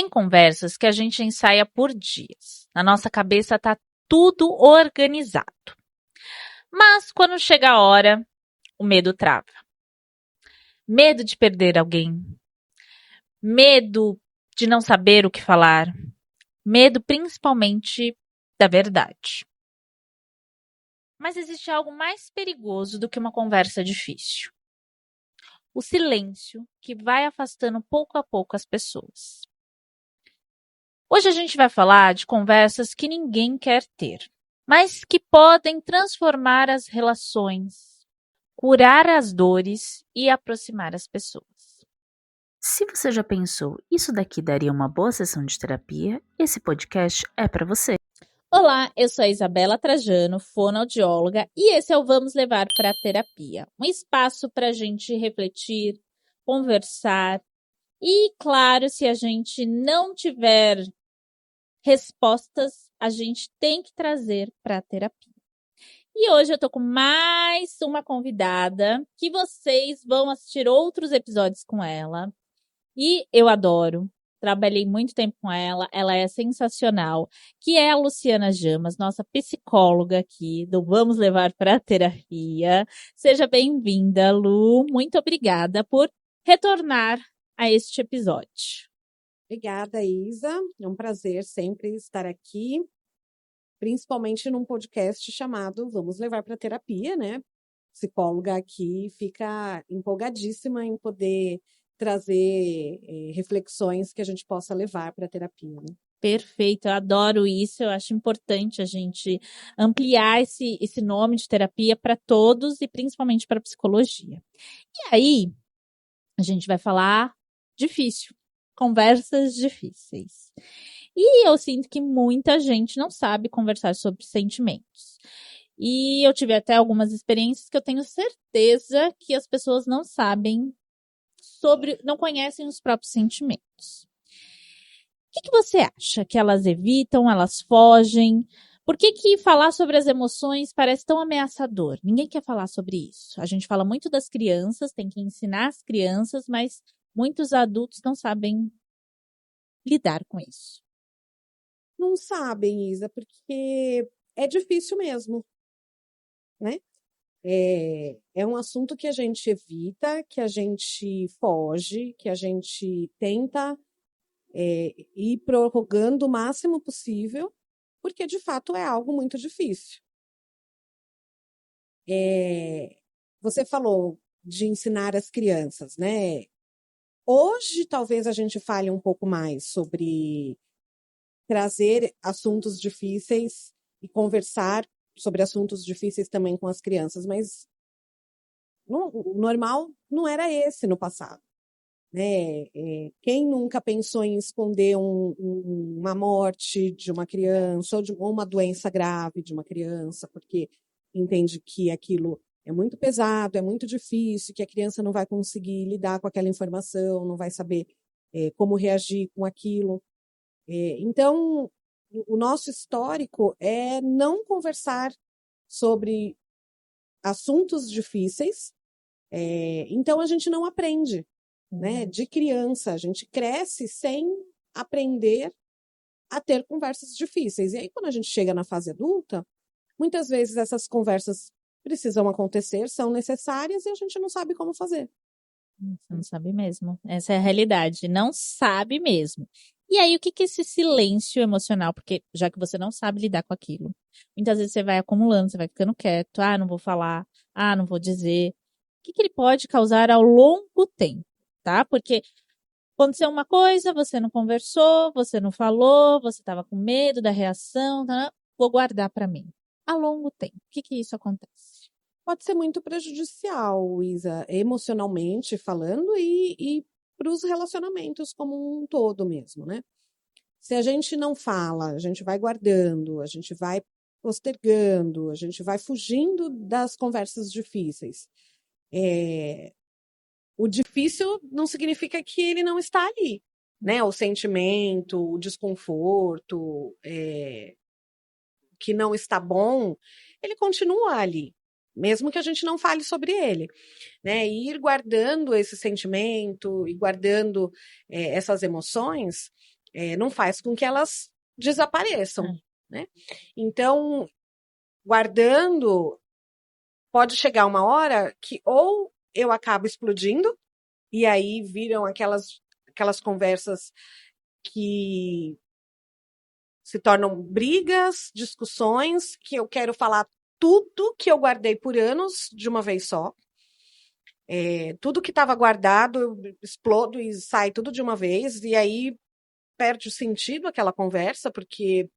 Tem conversas que a gente ensaia por dias. Na nossa cabeça tá tudo organizado. Mas quando chega a hora, o medo trava. Medo de perder alguém. Medo de não saber o que falar. Medo principalmente da verdade. Mas existe algo mais perigoso do que uma conversa difícil. O silêncio que vai afastando pouco a pouco as pessoas. Hoje a gente vai falar de conversas que ninguém quer ter, mas que podem transformar as relações, curar as dores e aproximar as pessoas. Se você já pensou, isso daqui daria uma boa sessão de terapia, esse podcast é para você. Olá, eu sou a Isabela Trajano, fonoaudióloga, e esse é o Vamos Levar para a Terapia. Um espaço para a gente refletir, conversar e, claro, se a gente não tiver respostas, a gente tem que trazer para a terapia. E hoje eu tô com mais uma convidada que vocês vão assistir outros episódios com ela. E eu adoro. Trabalhei muito tempo com ela é sensacional, que é a Luciana Jamas, nossa psicóloga aqui do Vamos Levar para a Terapia. Seja bem-vinda, Lu. Muito obrigada por retornar a este episódio. Obrigada, Isa. É um prazer sempre estar aqui, principalmente num podcast chamado Vamos Levar para a Terapia, né? Psicóloga aqui fica empolgadíssima em poder trazer reflexões que a gente possa levar para a terapia, né? Perfeito, eu adoro isso, eu acho importante a gente ampliar esse nome de terapia para todos e principalmente para a psicologia. E aí, a gente vai falar difícil, conversas difíceis. E eu sinto que muita gente não sabe conversar sobre sentimentos. E eu tive até algumas experiências que eu tenho certeza que as pessoas não sabem não conhecem os próprios sentimentos. O que você acha? Que elas evitam, elas fogem? Por que falar sobre as emoções parece tão ameaçador? Ninguém quer falar sobre isso. A gente fala muito das crianças, tem que ensinar as crianças, mas muitos adultos não sabem lidar com isso. Não sabem, Isa, porque é difícil mesmo, né? É um assunto que a gente evita, que a gente foge, que a gente tenta ir prorrogando o máximo possível, porque de fato é algo muito difícil. Você falou de ensinar as crianças, né? Hoje talvez a gente fale um pouco mais sobre trazer assuntos difíceis e conversar sobre assuntos difíceis também com as crianças, mas o normal não era esse no passado, né? Quem nunca pensou em esconder uma morte de uma criança ou uma doença grave de uma criança, porque entende que aquilo é muito pesado, é muito difícil, que a criança não vai conseguir lidar com aquela informação, não vai saber como reagir com aquilo. Então, o nosso histórico é não conversar sobre assuntos difíceis, então a gente não aprende, né? De criança, a gente cresce sem aprender a ter conversas difíceis. E aí, quando a gente chega na fase adulta, muitas vezes essas conversas precisam acontecer, são necessárias e a gente não sabe como fazer. Você não sabe mesmo. Essa é a realidade. Não sabe mesmo. E aí, o que é esse silêncio emocional? Porque já que você não sabe lidar com aquilo, muitas vezes você vai acumulando, você vai ficando quieto. Ah, não vou falar. Ah, não vou dizer. O que ele pode causar ao longo tempo, tá? Porque aconteceu uma coisa, você não conversou, você não falou, você estava com medo da reação, tá? Vou guardar para mim. A longo tempo, o que isso acontece? Pode ser muito prejudicial, Isa, emocionalmente falando e para os relacionamentos como um todo mesmo, né? Se a gente não fala, a gente vai guardando, a gente vai postergando, a gente vai fugindo das conversas difíceis. O difícil não significa que ele não está ali, né? O sentimento, o desconforto, que não está bom, ele continua ali, mesmo que a gente não fale sobre ele, né? E ir guardando esse sentimento e guardando essas emoções não faz com que elas desapareçam, né? Então, guardando, pode chegar uma hora que ou eu acabo explodindo, e aí viram aquelas conversas que se tornam brigas, discussões, que eu quero falar tudo que eu guardei por anos de uma vez só. Tudo que estava guardado, eu explodo e sai tudo de uma vez, e aí perde o sentido aquela conversa, porque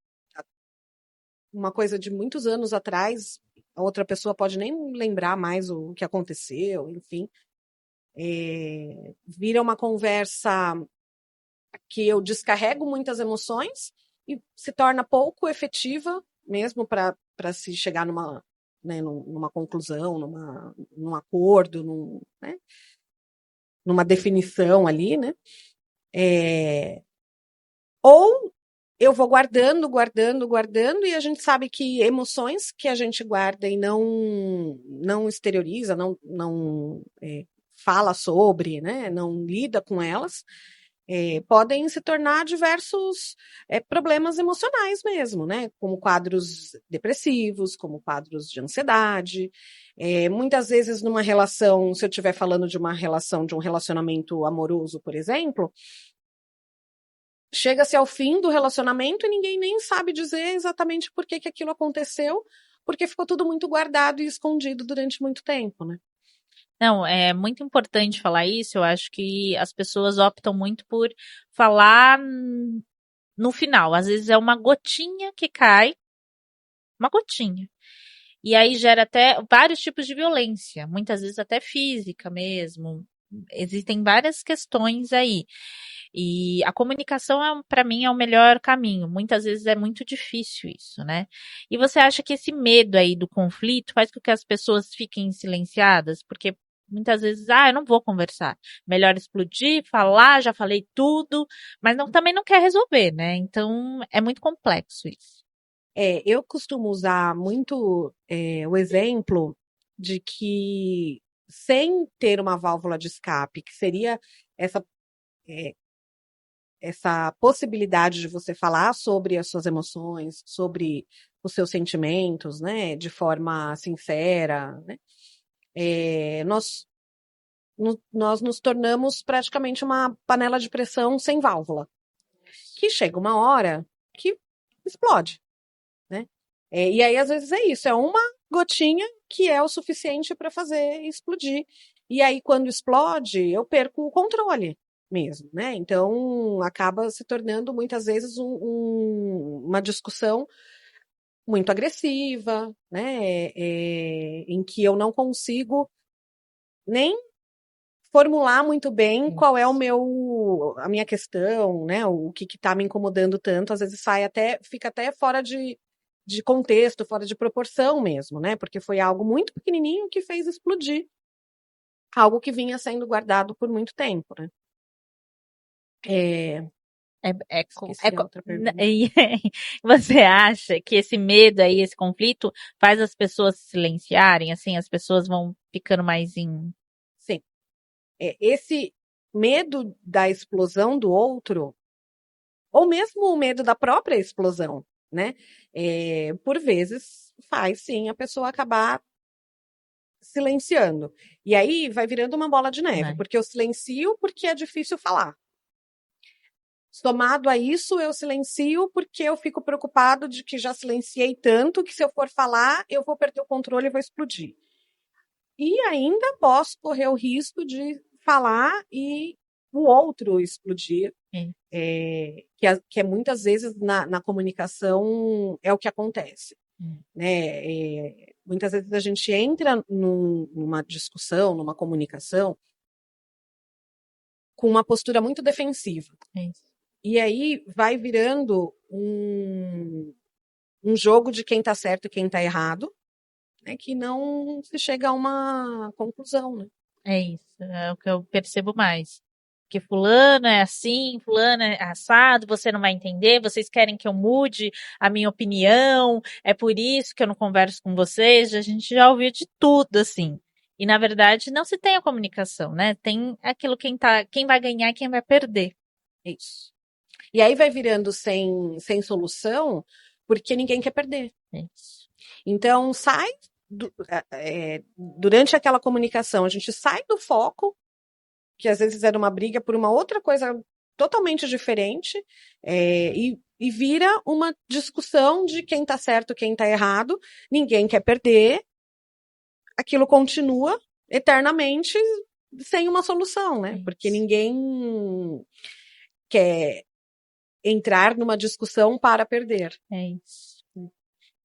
uma coisa de muitos anos atrás, a outra pessoa pode nem lembrar mais o que aconteceu, enfim. Vira uma conversa que eu descarrego muitas emoções e se torna pouco efetiva, mesmo para se chegar numa conclusão, num acordo, né? Numa definição ali, né? Ou eu vou guardando, e a gente sabe que emoções que a gente guarda e não exterioriza, não fala sobre, né? Não lida com elas, podem se tornar diversos problemas emocionais mesmo, né? Como quadros depressivos, como quadros de ansiedade. Muitas vezes numa relação, se eu estiver falando de uma relação, de um relacionamento amoroso, por exemplo, chega-se ao fim do relacionamento e ninguém nem sabe dizer exatamente por que aquilo aconteceu, porque ficou tudo muito guardado e escondido durante muito tempo, né? Não, é muito importante falar isso. Eu acho que as pessoas optam muito por falar no final. Às vezes é uma gotinha que cai, uma gotinha. E aí gera até vários tipos de violência, muitas vezes até física mesmo. Existem várias questões aí. E a comunicação, para mim, é o melhor caminho. Muitas vezes é muito difícil isso, né? E você acha que esse medo aí do conflito faz com que as pessoas fiquem silenciadas? Porque muitas vezes, eu não vou conversar. Melhor explodir, falar, já falei tudo, mas também não quer resolver, né? Então, é muito complexo isso. Eu costumo usar muito o exemplo de que, sem ter uma válvula de escape, que seria essa possibilidade de você falar sobre as suas emoções, sobre os seus sentimentos, né, de forma sincera, né, nós nos tornamos praticamente uma panela de pressão sem válvula, que chega uma hora que explode, né? E aí, às vezes, é isso, é uma gotinha que é o suficiente para fazer explodir. E aí, quando explode, eu perco o controle mesmo, né? Então, acaba se tornando, muitas vezes, uma discussão muito agressiva, né? Em que eu não consigo nem formular muito bem qual é a minha questão, né? O que está me incomodando tanto, às vezes fica até fora de contexto, fora de proporção mesmo, né? Porque foi algo muito pequenininho que fez explodir algo que vinha sendo guardado por muito tempo, né? Esqueci a outra pergunta. Você acha que esse medo aí, esse conflito, faz as pessoas se silenciarem? Assim, as pessoas vão ficando mais em... Sim. Esse medo da explosão do outro, ou mesmo o medo da própria explosão, né? Por vezes faz sim a pessoa acabar silenciando. E aí vai virando uma bola de neve, porque eu silencio porque é difícil falar. Somado a isso, eu silencio porque eu fico preocupado de que já silenciei tanto que, se eu for falar, eu vou perder o controle e vou explodir. E ainda posso correr o risco de falar e o outro explodir, que é muitas vezes na comunicação é o que acontece. Né? Muitas vezes a gente entra numa discussão, numa comunicação, com uma postura muito defensiva. E aí vai virando um jogo de quem está certo e quem está errado, né, que não se chega a uma conclusão, né? É isso, é o que eu percebo mais. Que fulano é assim, fulano é assado, você não vai entender, vocês querem que eu mude a minha opinião, é por isso que eu não converso com vocês, a gente já ouviu de tudo, assim. E, na verdade, não se tem a comunicação, né? Tem aquilo quem vai ganhar e quem vai perder. Isso. E aí vai virando sem solução, porque ninguém quer perder. Isso. Então, durante aquela comunicação, a gente sai do foco, que às vezes era uma briga por uma outra coisa totalmente diferente, e vira uma discussão de quem está certo, quem está errado, ninguém quer perder, aquilo continua eternamente sem uma solução, né? Porque ninguém quer entrar numa discussão para perder. É isso.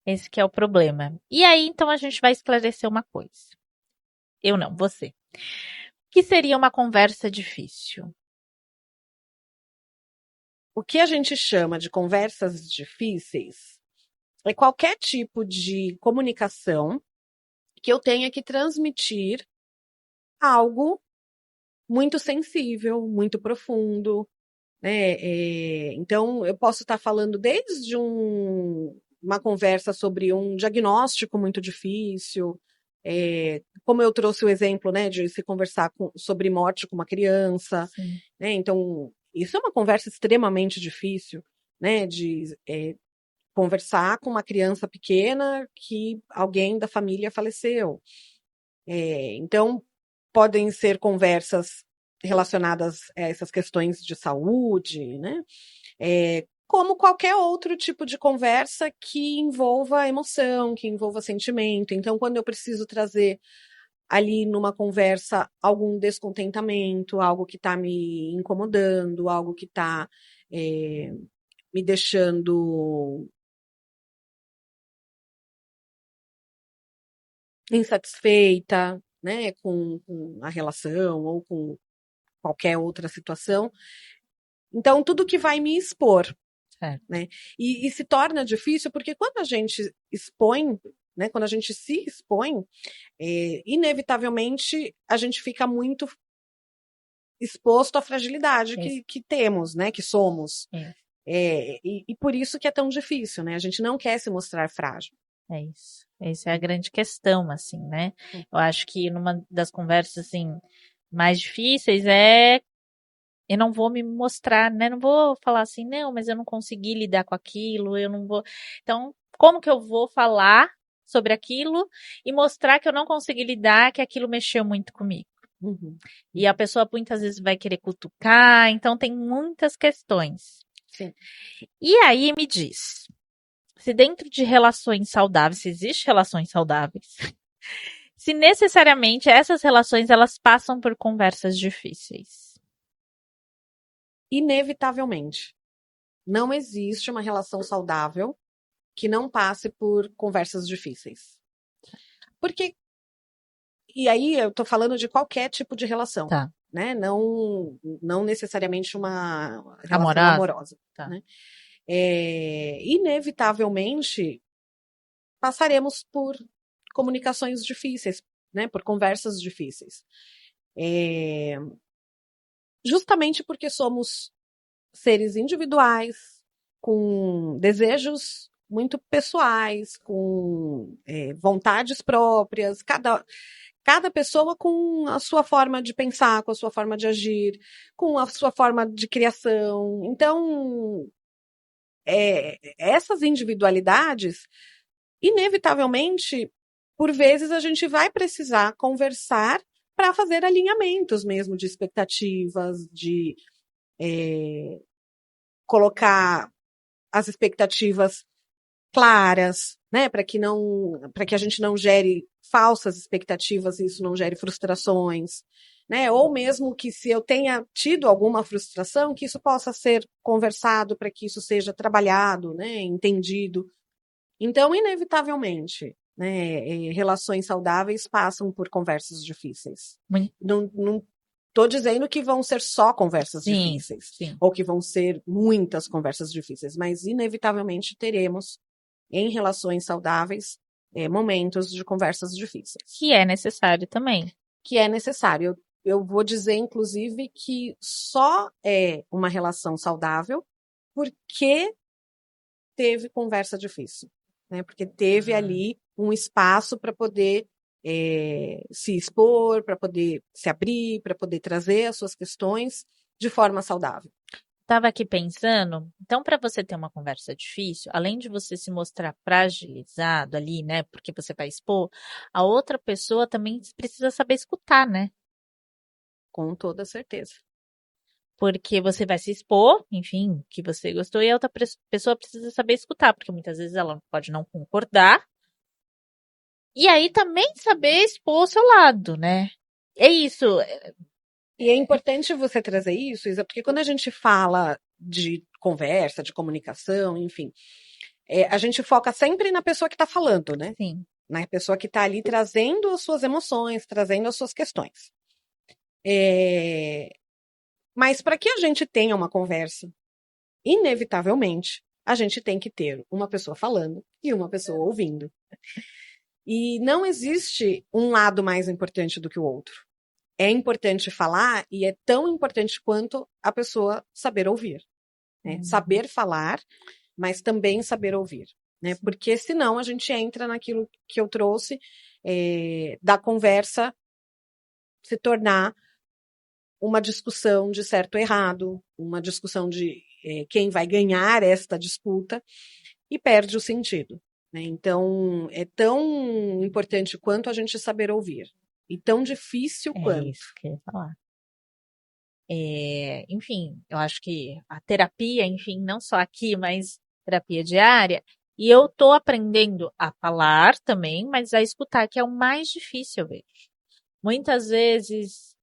Esse que é o problema. E aí, então, a gente vai esclarecer uma coisa. Eu não, você. O que seria uma conversa difícil? O que a gente chama de conversas difíceis é qualquer tipo de comunicação que eu tenha que transmitir algo muito sensível, muito profundo, né? Então, eu posso estar falando desde uma conversa sobre um diagnóstico muito difícil, como eu trouxe o exemplo, né, de se conversar sobre morte com uma criança, né? Então, isso é uma conversa extremamente difícil, né, de conversar com uma criança pequena que alguém da família faleceu. Então, podem ser conversas relacionadas a essas questões de saúde, né? Como qualquer outro tipo de conversa que envolva emoção, que envolva sentimento. Então, quando eu preciso trazer ali numa conversa algum descontentamento, algo que está me incomodando, algo que está me deixando insatisfeita, né, com a relação ou com qualquer outra situação. Então, tudo que vai me expor, né? E se torna difícil porque quando a gente expõe, né, quando a gente se expõe, inevitavelmente a gente fica muito exposto à fragilidade que temos, né, que somos. E por isso que é tão difícil, né? A gente não quer se mostrar frágil. É isso. Essa é a grande questão, assim, né? Eu acho que numa das conversas, assim, mais difíceis eu não vou me mostrar, né? Não vou falar assim, não, mas eu não consegui lidar com aquilo, eu não vou. Então, como que eu vou falar sobre aquilo e mostrar que eu não consegui lidar, que aquilo mexeu muito comigo? E a pessoa muitas vezes vai querer cutucar, então tem muitas questões. Sim. E aí me diz, se dentro de relações saudáveis, se existem relações saudáveis, se necessariamente essas relações elas passam por conversas difíceis. Inevitavelmente. Não existe uma relação saudável que não passe por conversas difíceis. Porque, e aí eu tô falando de qualquer tipo de relação, né? Não necessariamente uma relação amorosa. Né? Inevitavelmente, passaremos por comunicações difíceis, né? Por conversas difíceis. Justamente porque somos seres individuais, com desejos muito pessoais, com vontades próprias, cada pessoa com a sua forma de pensar, com a sua forma de agir, com a sua forma de criação. Então, essas individualidades, inevitavelmente, por vezes a gente vai precisar conversar para fazer alinhamentos mesmo de expectativas, de colocar as expectativas claras, né, para que a gente não gere falsas expectativas e isso não gere frustrações, né? Ou mesmo que se eu tenha tido alguma frustração, que isso possa ser conversado para que isso seja trabalhado, né, entendido. Então, inevitavelmente, né, relações saudáveis passam por conversas difíceis. Não estou dizendo que vão ser só conversas difíceis, ou que vão ser muitas conversas difíceis, mas inevitavelmente teremos, em relações saudáveis, momentos de conversas difíceis. Que é necessário também. Que é necessário. Eu vou dizer, inclusive, que só é uma relação saudável porque teve conversa difícil, né? Porque teve ali um espaço para poder se expor, para poder se abrir, para poder trazer as suas questões de forma saudável. tava aqui pensando, então para você ter uma conversa difícil, além de você se mostrar fragilizado ali, né, porque você vai expor, a outra pessoa também precisa saber escutar, né? Com toda certeza. Porque você vai se expor, enfim, que você gostou, e a outra pessoa precisa saber escutar, porque muitas vezes ela pode não concordar. E aí também saber expor o seu lado, né? É isso. E é importante você trazer isso, Isa, porque quando a gente fala de conversa, de comunicação, enfim, a gente foca sempre na pessoa que está falando, né? Sim. Na pessoa que está ali trazendo as suas emoções, trazendo as suas questões. Mas para que a gente tenha uma conversa, inevitavelmente, a gente tem que ter uma pessoa falando e uma pessoa ouvindo. E não existe um lado mais importante do que o outro. É importante falar e é tão importante quanto a pessoa saber ouvir. Né? Saber falar, mas também saber ouvir. Né? Porque senão a gente entra naquilo que eu trouxe da conversa se tornar uma discussão de certo ou errado, uma discussão de quem vai ganhar esta disputa e perde o sentido. Né? Então, é tão importante quanto a gente saber ouvir. E tão difícil quanto. É isso que eu ia falar. Enfim, eu acho que a terapia, enfim, não só aqui, mas terapia diária, e eu tô aprendendo a falar também, mas a escutar, que é o mais difícil, eu vejo. Muitas vezes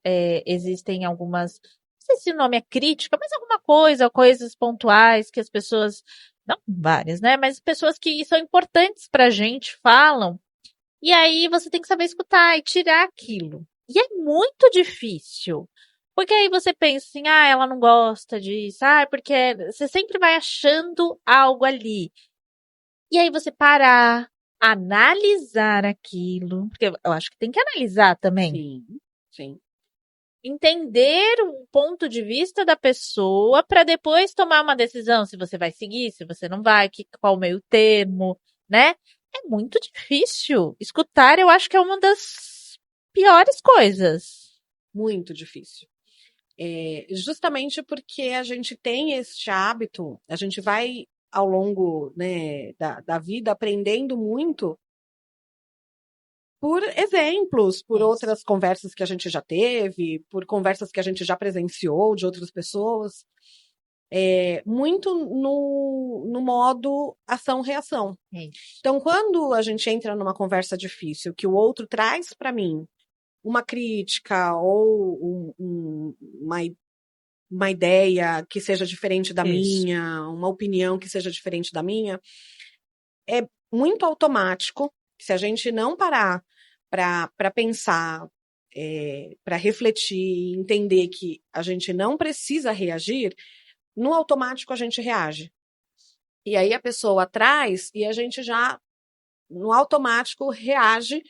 existem algumas, não sei se o nome é crítica, mas alguma coisa, coisas pontuais que as pessoas, não várias, né, mas pessoas que são importantes pra gente falam, e aí você tem que saber escutar e tirar aquilo. E é muito difícil. Porque aí você pensa assim, ela não gosta disso, porque você sempre vai achando algo ali. E aí você parar, analisar aquilo, porque eu acho que tem que analisar também. Sim, sim. Entender o ponto de vista da pessoa para depois tomar uma decisão se você vai seguir, se você não vai, qual o meio termo, né? É muito difícil. Escutar, eu acho que é uma das piores coisas. Muito difícil. Justamente porque a gente tem este hábito, a gente vai ao longo, né, da vida aprendendo muito por exemplos, por outras conversas que a gente já teve, por conversas que a gente já presenciou de outras pessoas. Muito no modo ação-reação. Então, quando a gente entra numa conversa difícil, que o outro traz para mim uma crítica ou uma ideia que seja diferente da minha, uma opinião que seja diferente da minha, é muito automático. Se a gente não parar para pensar, para refletir, entender que a gente não precisa reagir, no automático a gente reage. E aí a pessoa traz e a gente já, no automático, reage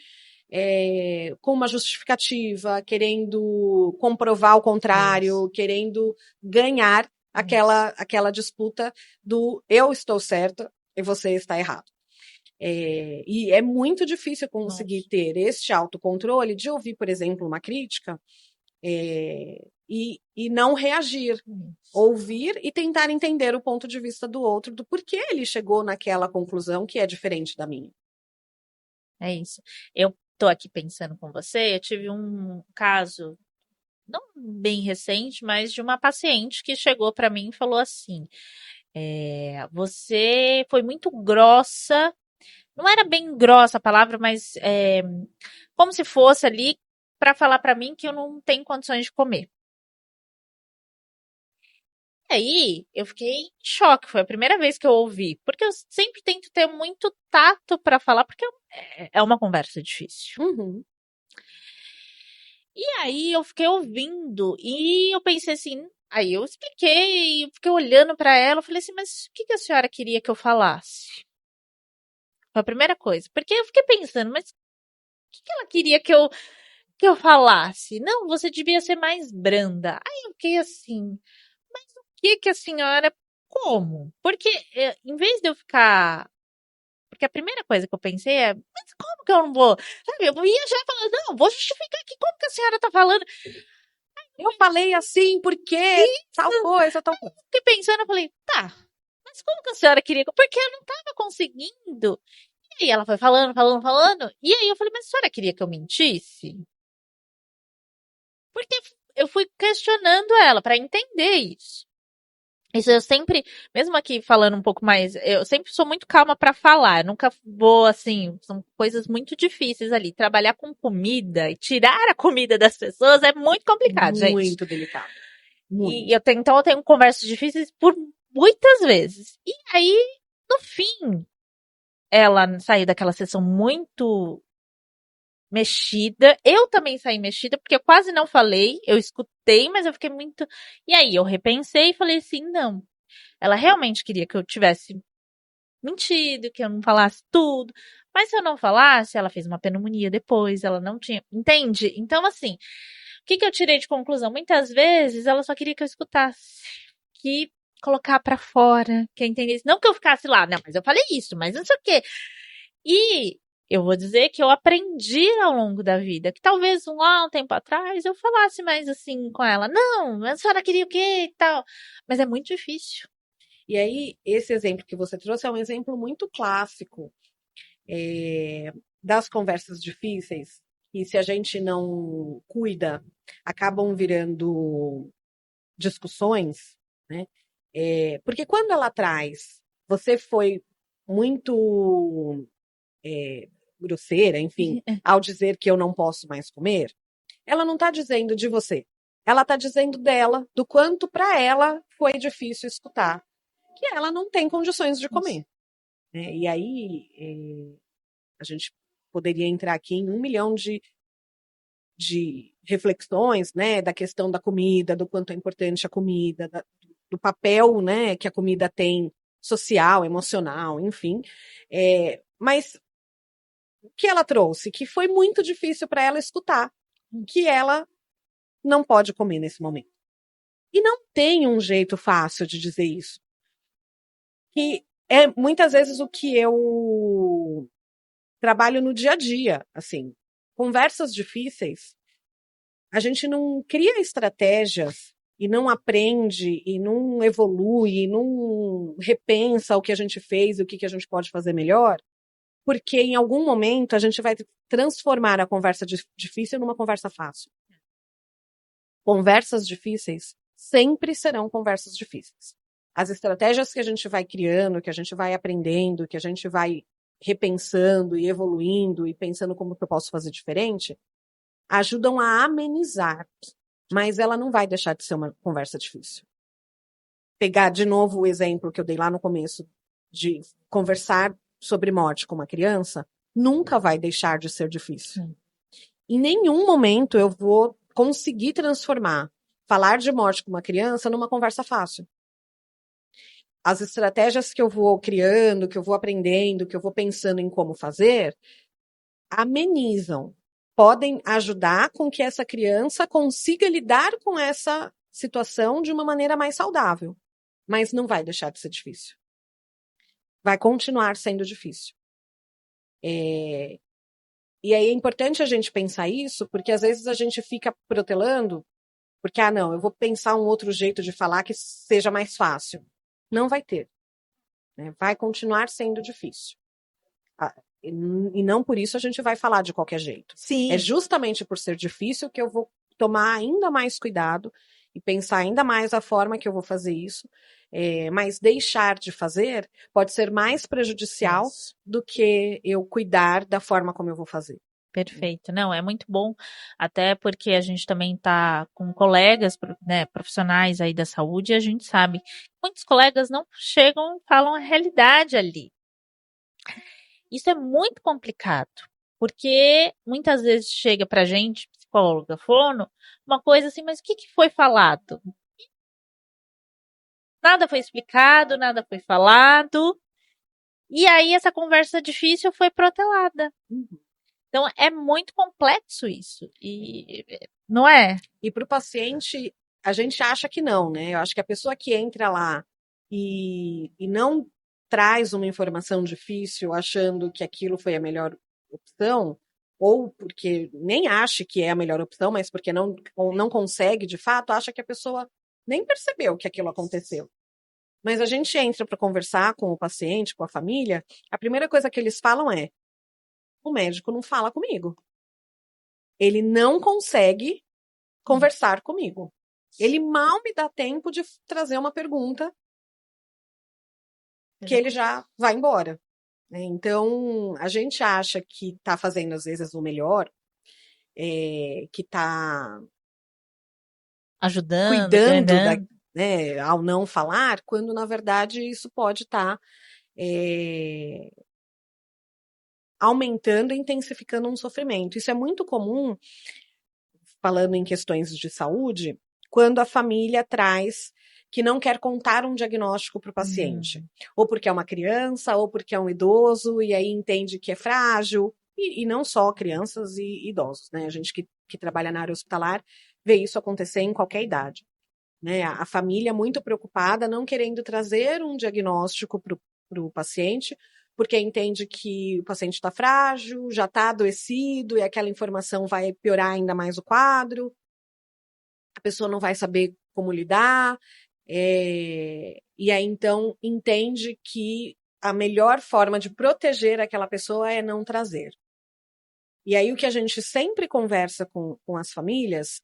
com uma justificativa, querendo comprovar o contrário, querendo ganhar aquela disputa do eu estou certa e você está errado. E é muito difícil conseguir ter este autocontrole de ouvir, por exemplo, uma crítica e não reagir. Ouvir e tentar entender o ponto de vista do outro, do porquê ele chegou naquela conclusão que é diferente da minha. É isso. Eu tô aqui pensando com você, eu tive um caso, não bem recente, mas de uma paciente que chegou para mim e falou assim, você foi muito grossa, não era bem grossa a palavra, mas como se fosse ali para falar para mim que eu não tenho condições de comer. E aí, eu fiquei em choque, foi a primeira vez que eu ouvi, porque eu sempre tento ter muito tato para falar, porque é uma conversa difícil. Uhum. E aí eu fiquei ouvindo e eu pensei assim, aí eu expliquei, eu fiquei olhando para ela, eu falei assim, mas o que a senhora queria que eu falasse? Foi a primeira coisa, porque eu fiquei pensando, mas o que ela queria que eu falasse? Não, você devia ser mais branda. Aí eu fiquei assim, mas o que a senhora, como? Porque em vez de eu ficar, porque a primeira coisa que eu pensei mas como que eu não vou? Sabe, eu ia já falar, não, vou justificar aqui como que a senhora tá falando. Eu falei assim porque tal coisa, tal coisa. Fiquei pensando, eu falei, tá, mas como que a senhora queria? Porque eu não tava conseguindo. E aí ela foi falando, falando, falando. E aí eu falei, mas a senhora queria que eu mentisse? Porque eu fui questionando ela pra entender isso. Isso eu sempre, mesmo aqui falando um pouco mais, eu sempre sou muito calma pra falar. Eu nunca vou assim, são coisas muito difíceis ali. Trabalhar com comida e tirar a comida das pessoas é muito complicado, gente. Muito delicado. Muito. E então eu tenho conversas difíceis por muitas vezes. E aí, no fim, ela saiu daquela sessão muito mexida. Eu também saí mexida, porque eu quase não falei. Eu escutei, mas eu fiquei muito. E aí eu repensei e falei assim: não. Ela realmente queria que eu tivesse mentido, que eu não falasse tudo. Mas se eu não falasse, ela fez uma pneumonia depois, ela não tinha. Entende? Então, assim, o que eu tirei de conclusão? Muitas vezes ela só queria que eu escutasse. Que colocar pra fora, que eu entendesse. Não que eu ficasse lá, não, mas eu falei isso, mas não sei o quê. E eu vou dizer que eu aprendi ao longo da vida, que talvez um tempo atrás eu falasse mais assim com ela. Não, a senhora queria o quê e tal. Mas é muito difícil. E aí, esse exemplo que você trouxe é um exemplo muito clássico das conversas difíceis, e se a gente não cuida, acabam virando discussões, né? Porque quando ela traz, você foi muito grosseira, enfim, ao dizer que eu não posso mais comer, ela não está dizendo de você. Ela está dizendo dela, do quanto para ela foi difícil escutar, que ela não tem condições de comer. Né? E aí a gente poderia entrar aqui em 1 milhão de reflexões, né, da questão da comida, do quanto é importante a comida, do papel, né, que a comida tem social, emocional, enfim. Mas o que ela trouxe? Que foi muito difícil para ela escutar que ela não pode comer nesse momento. E não tem um jeito fácil de dizer isso. Que é muitas vezes o que eu trabalho no dia a dia, assim. Conversas difíceis, a gente não cria estratégias e não aprende e não evolui e não repensa o que a gente fez e o que a gente pode fazer melhor, porque em algum momento a gente vai transformar a conversa difícil numa conversa fácil. Conversas difíceis sempre serão conversas difíceis. As estratégias que a gente vai criando, que a gente vai aprendendo, que a gente vai repensando e evoluindo e pensando como que eu posso fazer diferente, ajudam a amenizar, mas ela não vai deixar de ser uma conversa difícil. Pegar de novo o exemplo que eu dei lá no começo de conversar sobre morte com uma criança, nunca vai deixar de ser difícil. Em nenhum momento eu vou conseguir transformar falar de morte com uma criança numa conversa fácil. As estratégias que eu vou criando, que eu vou aprendendo, que eu vou pensando em como fazer, amenizam, podem ajudar com que essa criança consiga lidar com essa situação de uma maneira mais saudável. Mas não vai deixar de ser difícil. Vai continuar sendo difícil. E aí é importante a gente pensar isso, porque às vezes a gente fica protelando, porque, não, eu vou pensar um outro jeito de falar que seja mais fácil. Não vai ter. Né? Vai continuar sendo difícil. E não por isso a gente vai falar de qualquer jeito. Sim. É justamente por ser difícil que eu vou tomar ainda mais cuidado e pensar ainda mais a forma que eu vou fazer isso. Mas deixar de fazer pode ser mais prejudicial do que eu cuidar da forma como eu vou fazer. Perfeito. Não, é muito bom, até porque a gente também está com colegas, né, profissionais aí da saúde, e a gente sabe que muitos colegas não chegam e falam a realidade ali. Isso é muito complicado, porque muitas vezes chega pra gente, psicóloga, fono, uma coisa assim, mas o que foi falado? Nada foi explicado, nada foi falado, e aí essa conversa difícil foi protelada. Então é muito complexo isso, e não é? E para o paciente, a gente acha que não, né? Eu acho que a pessoa que entra lá e não traz uma informação difícil achando que aquilo foi a melhor opção, ou porque nem acha que é a melhor opção, mas porque não consegue de fato, acha que a pessoa nem percebeu que aquilo aconteceu. Mas a gente entra para conversar com o paciente, com a família, a primeira coisa que eles falam é: o médico não fala comigo. Ele não consegue conversar comigo. Ele mal me dá tempo de trazer uma pergunta que ele já vai embora. Então, a gente acha que está fazendo, às vezes, o melhor, que está Ajudando, cuidando treinando. ao não falar, quando, na verdade, isso pode estar aumentando e intensificando um sofrimento. Isso é muito comum, falando em questões de saúde, quando a família traz que não quer contar um diagnóstico para o paciente. Ou porque é uma criança, ou porque é um idoso, e aí entende que é frágil. E não só crianças e idosos, né? A gente que trabalha na área hospitalar vê isso acontecer em qualquer idade. Né? A família muito preocupada, não querendo trazer um diagnóstico para o paciente, porque entende que o paciente está frágil, já está adoecido, e aquela informação vai piorar ainda mais o quadro, a pessoa não vai saber como lidar, e aí então entende que a melhor forma de proteger aquela pessoa é não trazer. E aí o que a gente sempre conversa com as famílias,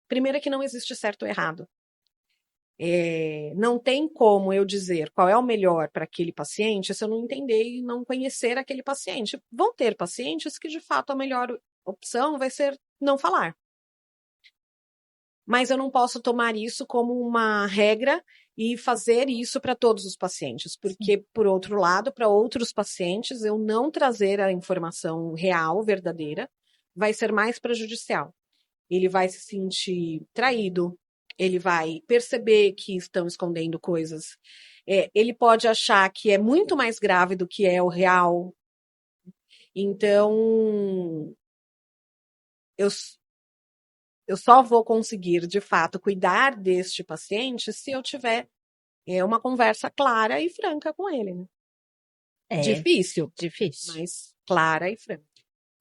primeiro é que não existe certo ou errado. Não tem como eu dizer qual é o melhor para aquele paciente se eu não entender e não conhecer aquele paciente. Vão ter pacientes que, de fato, a melhor opção vai ser não falar. Mas eu não posso tomar isso como uma regra e fazer isso para todos os pacientes, porque, por outro lado, para outros pacientes, eu não trazer a informação real, verdadeira, vai ser mais prejudicial. Ele vai se sentir traído, ele vai perceber que estão escondendo coisas. Ele pode achar que é muito mais grave do que é o real. Então, eu só vou conseguir, de fato, cuidar deste paciente se eu tiver uma conversa clara e franca com ele. Né? Difícil, mas clara e franca.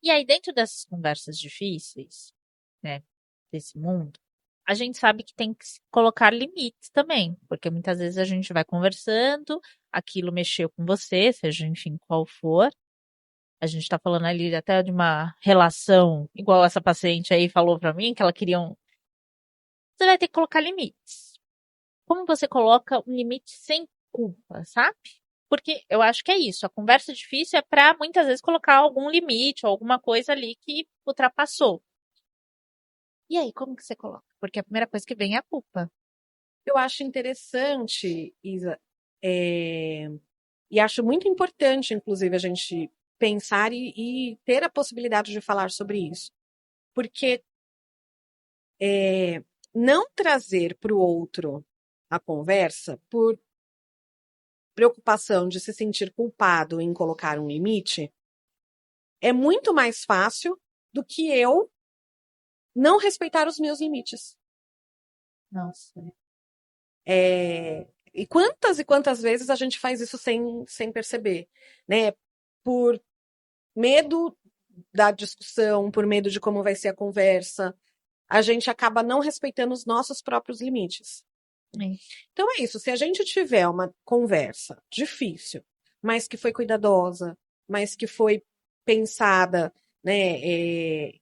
E aí, dentro dessas conversas difíceis, né, desse mundo, a gente sabe que tem que colocar limites também, porque muitas vezes a gente vai conversando, aquilo mexeu com você, seja, enfim, qual for. A gente tá falando ali até de uma relação, igual essa paciente aí falou pra mim, que ela queria Você vai ter que colocar limites. Como você coloca um limite sem culpa, sabe? Porque eu acho que é isso. A conversa difícil é pra muitas vezes colocar algum limite ou alguma coisa ali que ultrapassou. E aí, como que você coloca? Porque a primeira coisa que vem é a culpa. Eu acho interessante, Isa, e acho muito importante, inclusive, a gente pensar e ter a possibilidade de falar sobre isso. Porque não trazer para o outro a conversa por preocupação de se sentir culpado em colocar um limite é muito mais fácil do que eu não respeitar os meus limites. Nossa. E quantas vezes a gente faz isso sem perceber, né? Por medo da discussão, por medo de como vai ser a conversa, a gente acaba não respeitando os nossos próprios limites. Então é isso, se a gente tiver uma conversa difícil, mas que foi cuidadosa, mas que foi pensada, né,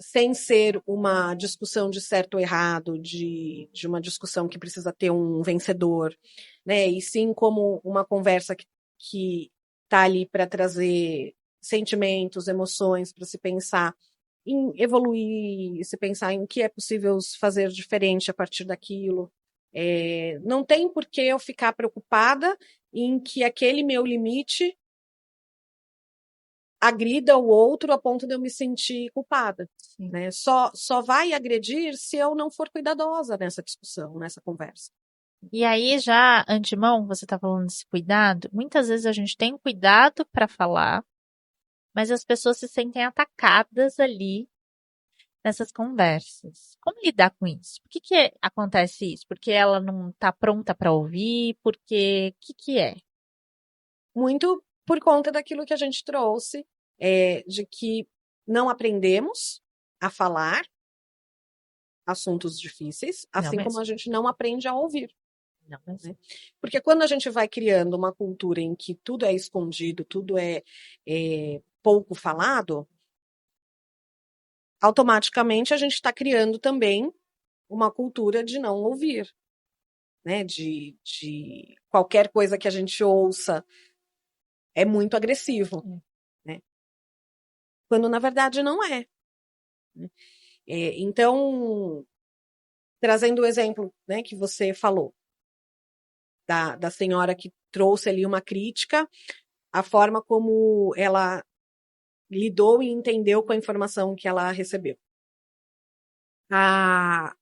sem ser uma discussão de certo ou errado, de uma discussão que precisa ter um vencedor, né, e sim como uma conversa que tá ali para trazer sentimentos, emoções, para se pensar em evoluir, se pensar em o que é possível fazer diferente a partir daquilo. Não tem por que eu ficar preocupada em que aquele meu limite agrida o outro a ponto de eu me sentir culpada. Né? Só vai agredir se eu não for cuidadosa nessa discussão, nessa conversa. E aí, já, antemão, você tá falando desse cuidado, muitas vezes a gente tem cuidado para falar, mas as pessoas se sentem atacadas ali nessas conversas. Como lidar com isso? Por que acontece isso? Porque ela não está pronta para ouvir? Porque o que é? Muito por conta daquilo que a gente trouxe, de que não aprendemos a falar assuntos difíceis, assim como mesmo. a gente não aprende a ouvir. Não, mas... Né? Porque quando a gente vai criando uma cultura em que tudo é escondido, tudo é pouco falado, automaticamente a gente está criando também uma cultura de não ouvir, né? De qualquer coisa que a gente ouça é muito agressivo, né? Quando na verdade não é. Né? Então, trazendo o exemplo, né, que você falou, da senhora que trouxe ali uma crítica, a forma como ela lidou e entendeu com a informação que ela recebeu. A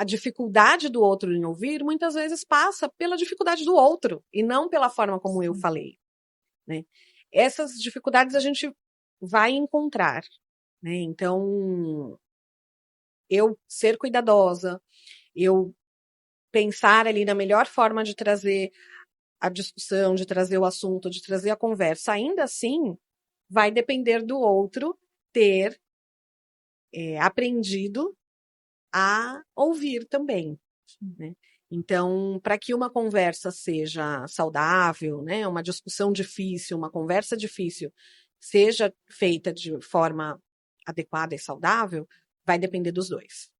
dificuldade do outro em ouvir muitas vezes passa pela dificuldade do outro e não pela forma como eu falei. Né? Essas dificuldades a gente vai encontrar. Né? Então, eu ser cuidadosa, eu pensar ali na melhor forma de trazer a discussão, de trazer o assunto, de trazer a conversa, ainda assim, vai depender do outro ter aprendido a ouvir também. Né? Então, para que uma conversa seja saudável, né, uma discussão difícil, uma conversa difícil, seja feita de forma adequada e saudável, vai depender dos dois.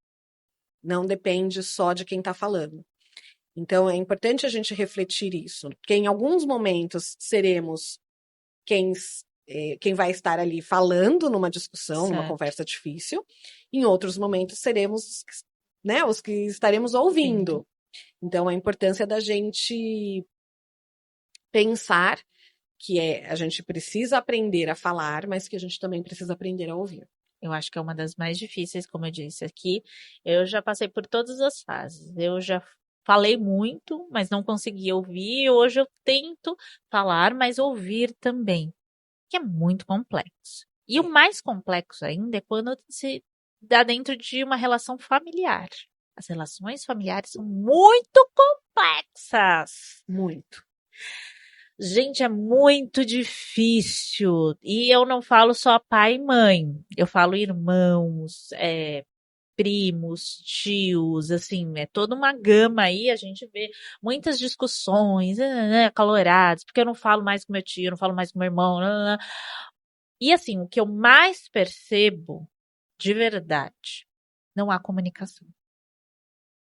Não depende só de quem está falando. Então, é importante a gente refletir isso, porque em alguns momentos seremos quem vai estar ali falando numa discussão, numa conversa difícil, em outros momentos seremos, né, os que estaremos ouvindo. Então, a importância da gente pensar que a gente precisa aprender a falar, mas que a gente também precisa aprender a ouvir. Eu acho que é uma das mais difíceis, como eu disse aqui. Eu já passei por todas as fases. Eu já falei muito, mas não consegui ouvir. Hoje eu tento falar, mas ouvir também, que é muito complexo. E o mais complexo ainda é quando se dá dentro de uma relação familiar. As relações familiares são muito complexas. Muito. Gente, é muito difícil. E eu não falo só pai e mãe. Eu falo irmãos, primos, tios, assim, é toda uma gama aí. A gente vê muitas discussões, né, acaloradas, porque eu não falo mais com meu tio, eu não falo mais com meu irmão. E assim, o que eu mais percebo, de verdade, não há comunicação.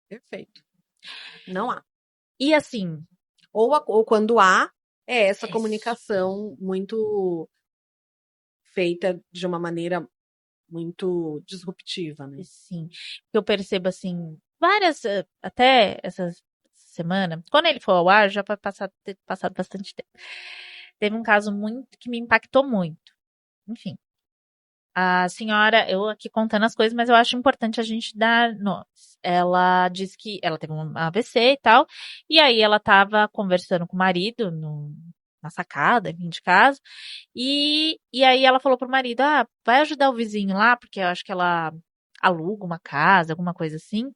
Perfeito. Não há. E assim... Ou quando há, essa comunicação muito feita de uma maneira muito disruptiva, né? Sim. Eu percebo, assim, várias, até essa semana, quando ele for ao ar, já vai ter passado bastante tempo. Teve um caso muito que me impactou muito. Enfim. A senhora, eu aqui contando as coisas, mas eu acho importante a gente dar nomes. Ela disse que ela teve um AVC e tal, e aí ela tava conversando com o marido na sacada, enfim, de casa, e aí ela falou pro marido, vai ajudar o vizinho lá, porque eu acho que ela aluga uma casa, alguma coisa assim,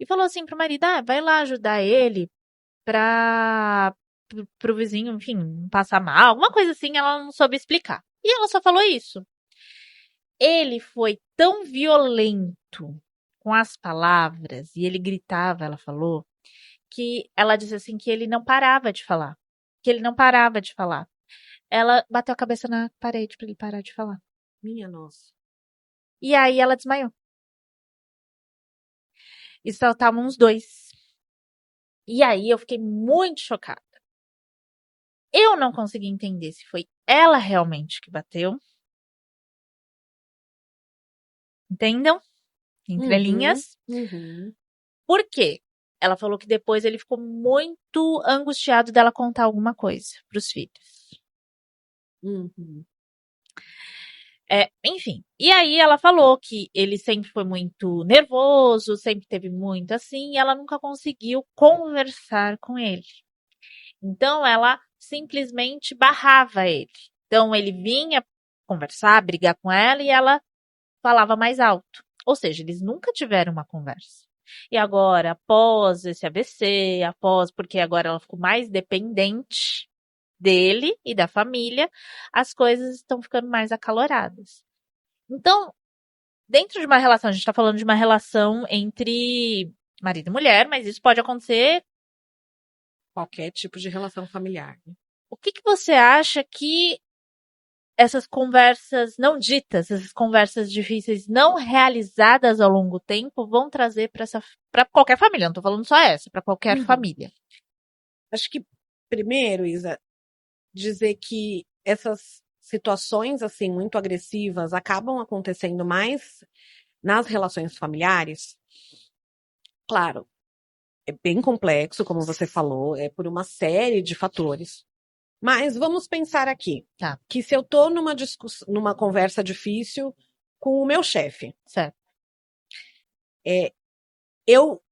e falou assim pro marido, vai lá ajudar ele pro vizinho, enfim, não passar mal, alguma coisa assim, ela não soube explicar. E ela só falou isso. Ele foi tão violento com as palavras, e ele gritava, ela falou, que ela disse assim que ele não parava de falar. Que ele não parava de falar. Ela bateu a cabeça na parede para ele parar de falar. Minha nossa. E aí ela desmaiou. E só estavam os dois. E aí eu fiquei muito chocada. Eu não consegui entender se foi ela realmente que bateu. Entendam? Entre linhas. Por quê? Ela falou que depois ele ficou muito angustiado dela contar alguma coisa para os filhos. Enfim. E aí ela falou que ele sempre foi muito nervoso, sempre teve muito assim, e ela nunca conseguiu conversar com ele. Então ela simplesmente barrava ele. Então ele vinha conversar, brigar com ela e ela falava mais alto. Ou seja, eles nunca tiveram uma conversa. E agora, após esse AVC, porque agora ela ficou mais dependente, dele e da família, as coisas estão ficando mais acaloradas. Então, dentro de uma relação, a gente está falando de uma relação entre marido e mulher, mas isso pode acontecer. Qualquer tipo de relação familiar. O que você acha que essas conversas não ditas, essas conversas difíceis não realizadas ao longo do tempo vão trazer para qualquer família? Não estou falando só essa, para qualquer família. Acho que primeiro, Isa, dizer que essas situações assim muito agressivas acabam acontecendo mais nas relações familiares. Claro, é bem complexo, como você falou, é por uma série de fatores. Mas vamos pensar aqui, Tá. que se eu tô numa conversa difícil com o meu chefe, Certo. eu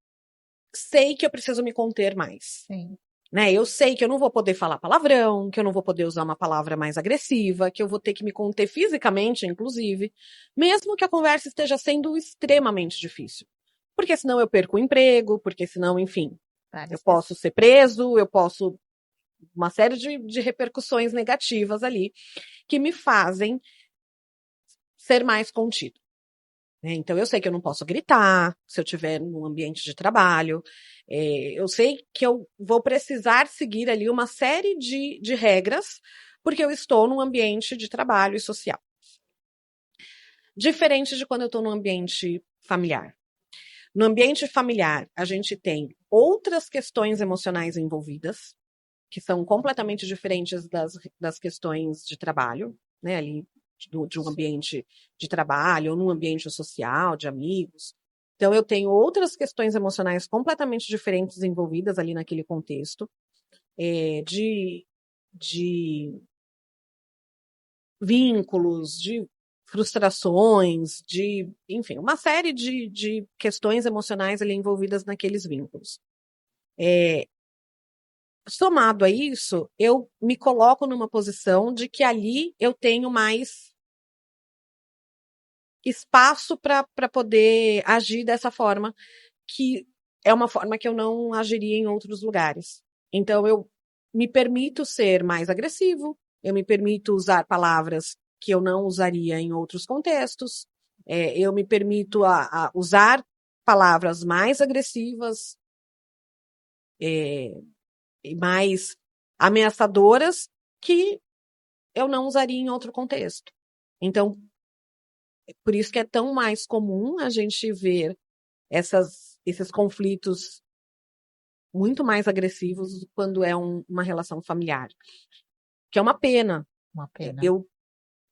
sei que eu preciso me conter mais. Sim. Né? Eu sei que eu não vou poder falar palavrão, que eu não vou poder usar uma palavra mais agressiva, que eu vou ter que me conter fisicamente, inclusive, mesmo que a conversa esteja sendo extremamente difícil. Porque senão eu perco o emprego, porque senão, enfim, eu posso ser preso, eu posso. Uma série de repercussões negativas ali que me fazem ser mais contido. Então, eu sei que eu não posso gritar se eu estiver num ambiente de trabalho. Eu sei que eu vou precisar seguir ali uma série de regras, porque eu estou num ambiente de trabalho e social. Diferente de quando eu estou num ambiente familiar. No ambiente familiar, a gente tem outras questões emocionais envolvidas, que são completamente diferentes das questões de trabalho, né? Ali de um ambiente de trabalho ou num ambiente social, de amigos. Então, eu tenho outras questões emocionais completamente diferentes envolvidas ali naquele contexto, de vínculos, de frustrações, enfim, uma série de questões emocionais ali envolvidas naqueles vínculos. Somado a isso, eu me coloco numa posição de que ali eu tenho mais espaço para poder agir dessa forma, que é uma forma que eu não agiria em outros lugares. Então, eu me permito ser mais agressivo, eu me permito usar palavras que eu não usaria em outros contextos, eu me permito a usar palavras mais agressivas e mais ameaçadoras que eu não usaria em outro contexto. Então, por isso que é tão mais comum a gente ver esses conflitos muito mais agressivos quando é uma relação familiar. Que é uma pena. Uma pena. Eu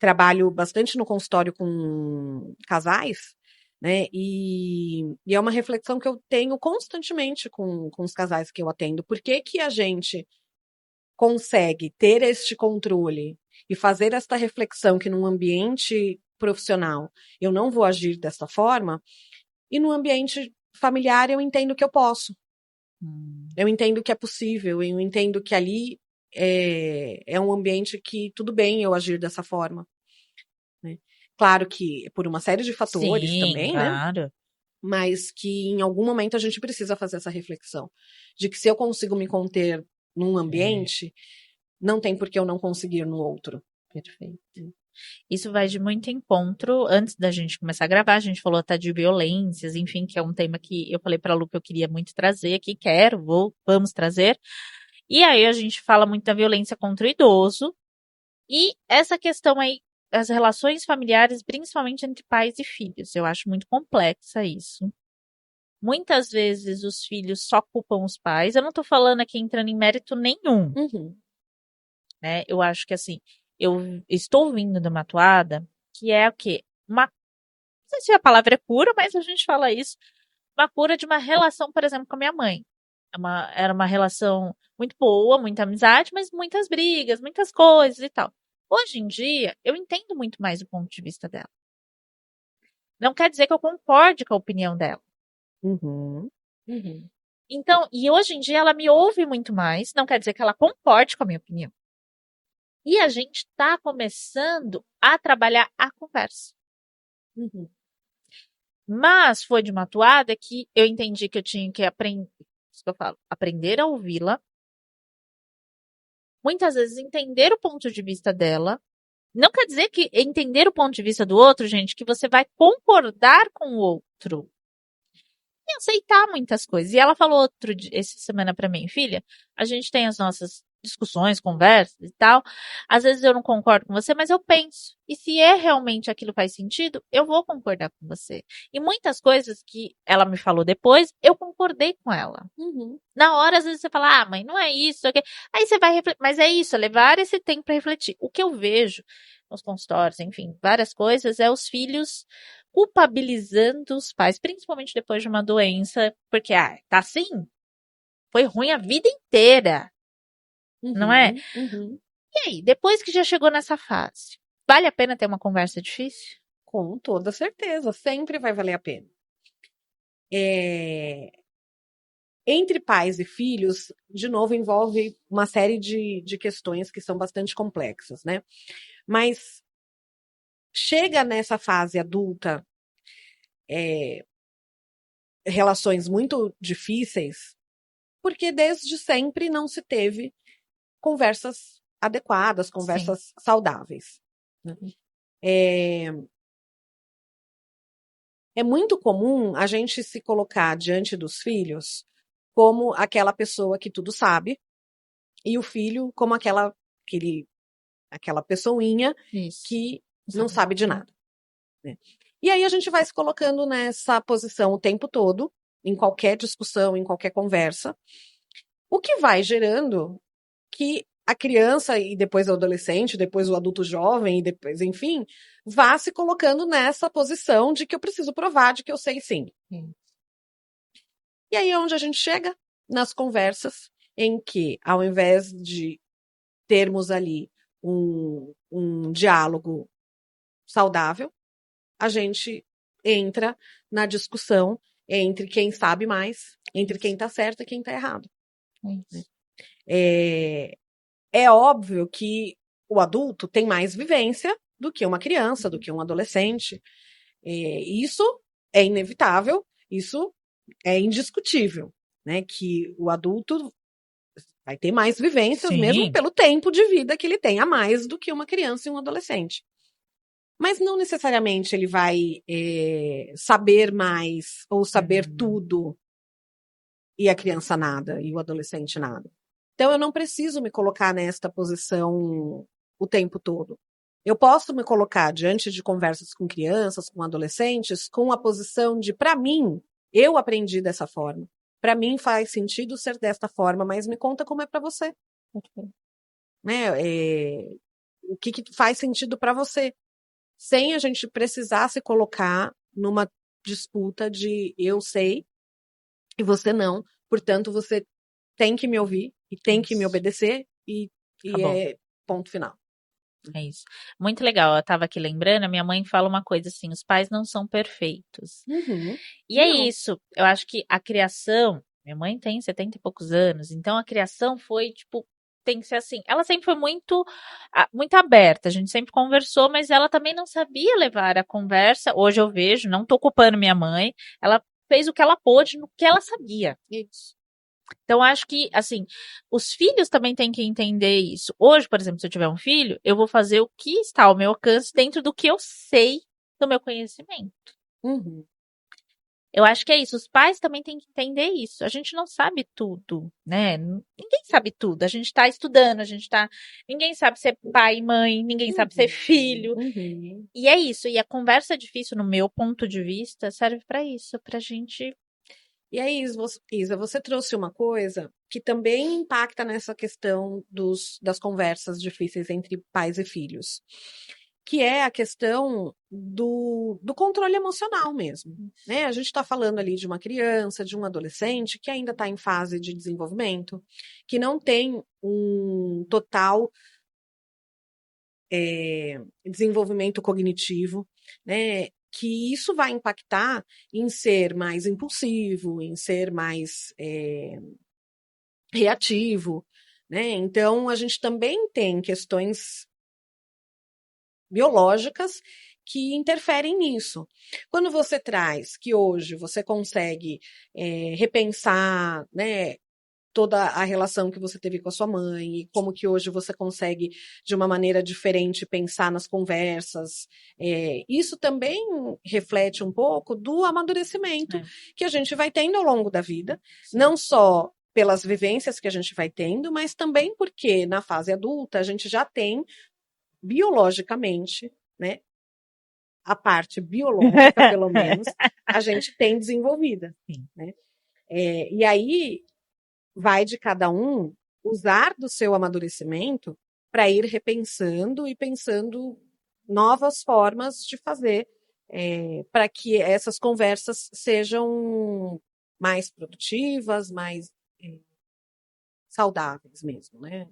trabalho bastante no consultório com casais, né? E é uma reflexão que eu tenho constantemente com os casais que eu atendo. Por que que a gente consegue ter este controle e fazer esta reflexão que num ambiente profissional eu não vou agir dessa forma, e no ambiente familiar eu entendo que eu posso. Eu entendo que é possível, eu entendo que ali é um ambiente que tudo bem eu agir dessa forma. Né? Claro que por uma série de fatores também, claro. né? Mas que em algum momento a gente precisa fazer essa reflexão. De que se eu consigo me conter num ambiente, não tem por que eu não conseguir no outro. Perfeito. Isso vai de muito encontro. Antes da gente começar a gravar, a gente falou até de violências, enfim, que é um tema que eu falei para a Lu que eu queria muito trazer aqui, vamos trazer. E aí a gente fala muito da violência contra o idoso. E essa questão aí, as relações familiares, principalmente entre pais e filhos. Eu acho muito complexa isso. Muitas vezes os filhos só culpam os pais. Eu não tô falando aqui entrando em mérito nenhum. Né? Eu acho que assim, eu estou vindo de uma toada que é o quê? Não sei se a palavra é cura, mas a gente fala isso. Uma cura de uma relação, por exemplo, com a minha mãe. Era uma relação muito boa, muita amizade, mas muitas brigas, muitas coisas e tal. Hoje em dia, eu entendo muito mais o ponto de vista dela. Não quer dizer que eu concorde com a opinião dela. Então, e hoje em dia ela me ouve muito mais, não quer dizer que ela concorde com a minha opinião. E a gente está começando a trabalhar a conversa. Mas foi de uma toada que eu entendi que eu tinha que aprender, isso que eu falo, aprender a ouvi-la, muitas vezes entender o ponto de vista dela. Não quer dizer que entender o ponto de vista do outro, gente, que você vai concordar com o outro. E aceitar muitas coisas. E ela falou essa semana pra mim, filha, a gente tem as nossas discussões, conversas e tal. Às vezes eu não concordo com você, mas eu penso. E se realmente aquilo faz sentido, eu vou concordar com você. E muitas coisas que ela me falou depois, eu concordei com ela. Uhum. Na hora, às vezes você fala, mãe, não é isso. Okay. Aí você vai refletir. Mas é isso, levar esse tempo para refletir. O que eu vejo nos consultórios, enfim, várias coisas, é os filhos culpabilizando os pais, principalmente depois de uma doença, porque, tá assim? Foi ruim a vida inteira. Não é? Uhum. E aí, depois que já chegou nessa fase, vale a pena ter uma conversa difícil? Com toda certeza, sempre vai valer a pena. Entre pais e filhos, de novo, envolve uma série de questões que são bastante complexas, né? Mas chega nessa fase adulta, relações muito difíceis, porque desde sempre não se teve conversas adequadas, conversas saudáveis. Né? É muito comum a gente se colocar diante dos filhos como aquela pessoa que tudo sabe, e o filho como aquela pessoinha que não sabe de nada. Né? E aí a gente vai se colocando nessa posição o tempo todo, em qualquer discussão, em qualquer conversa, o que vai gerando que a criança e depois o adolescente, depois o adulto jovem e depois, enfim, vá se colocando nessa posição de que eu preciso provar, de que eu sei sim. E aí é onde a gente chega? Nas conversas em que, ao invés de termos ali um diálogo saudável, a gente entra na discussão entre quem sabe mais, entre quem está certo e quem está errado. É óbvio que o adulto tem mais vivência do que uma criança, do que um adolescente. Isso é inevitável, isso é indiscutível, né? Que o adulto vai ter mais vivências, mesmo pelo tempo de vida que ele tem a mais do que uma criança e um adolescente. Mas não necessariamente ele vai saber mais ou saber tudo e a criança nada e o adolescente nada. Então eu não preciso me colocar nesta posição o tempo todo. Eu posso me colocar diante de conversas com crianças, com adolescentes, com a posição de, para mim, eu aprendi dessa forma. Para mim faz sentido ser desta forma, mas me conta como é para você. Né? O que faz sentido para você? Sem a gente precisar se colocar numa disputa de eu sei e você não, portanto você tem que me ouvir e tem que me obedecer e é ponto final. É isso. Muito legal. Eu estava aqui lembrando, a minha mãe fala uma coisa assim, os pais não são perfeitos. E é isso. Eu acho que a criação, minha mãe tem 70 e poucos anos, então a criação foi, tipo, tem que ser assim. Ela sempre foi muito aberta, a gente sempre conversou, mas ela também não sabia levar a conversa. Hoje eu vejo, não tô culpando minha mãe, ela fez o que ela pôde no que ela sabia. Isso. Então, acho que, assim, os filhos também têm que entender isso. Hoje, por exemplo, se eu tiver um filho, eu vou fazer o que está ao meu alcance dentro do que eu sei do meu conhecimento. Eu acho que é isso. Os pais também têm que entender isso. A gente não sabe tudo, né? Ninguém sabe tudo. A gente está estudando, ninguém sabe ser pai e mãe, ninguém sabe ser filho. E é isso. E a conversa difícil, no meu ponto de vista, serve para isso, pra gente. E aí, Isa, você trouxe uma coisa que também impacta nessa questão das conversas difíceis entre pais e filhos, que é a questão do controle emocional mesmo. Né? A gente está falando ali de uma criança, de um adolescente que ainda está em fase de desenvolvimento, que não tem um total desenvolvimento cognitivo, né? Que isso vai impactar em ser mais impulsivo, em ser mais reativo, né? Então, a gente também tem questões biológicas que interferem nisso. Quando você traz que hoje você consegue repensar, né, toda a relação que você teve com a sua mãe, e como que hoje você consegue, de uma maneira diferente, pensar nas conversas. Isso também reflete um pouco do amadurecimento que a gente vai tendo ao longo da vida, não só pelas vivências que a gente vai tendo, mas também porque na fase adulta a gente já tem, biologicamente, né, a parte biológica, pelo menos, a gente tem desenvolvida, né? E aí vai de cada um usar do seu amadurecimento para ir repensando e pensando novas formas de fazer para que essas conversas sejam mais produtivas, mais saudáveis mesmo, né?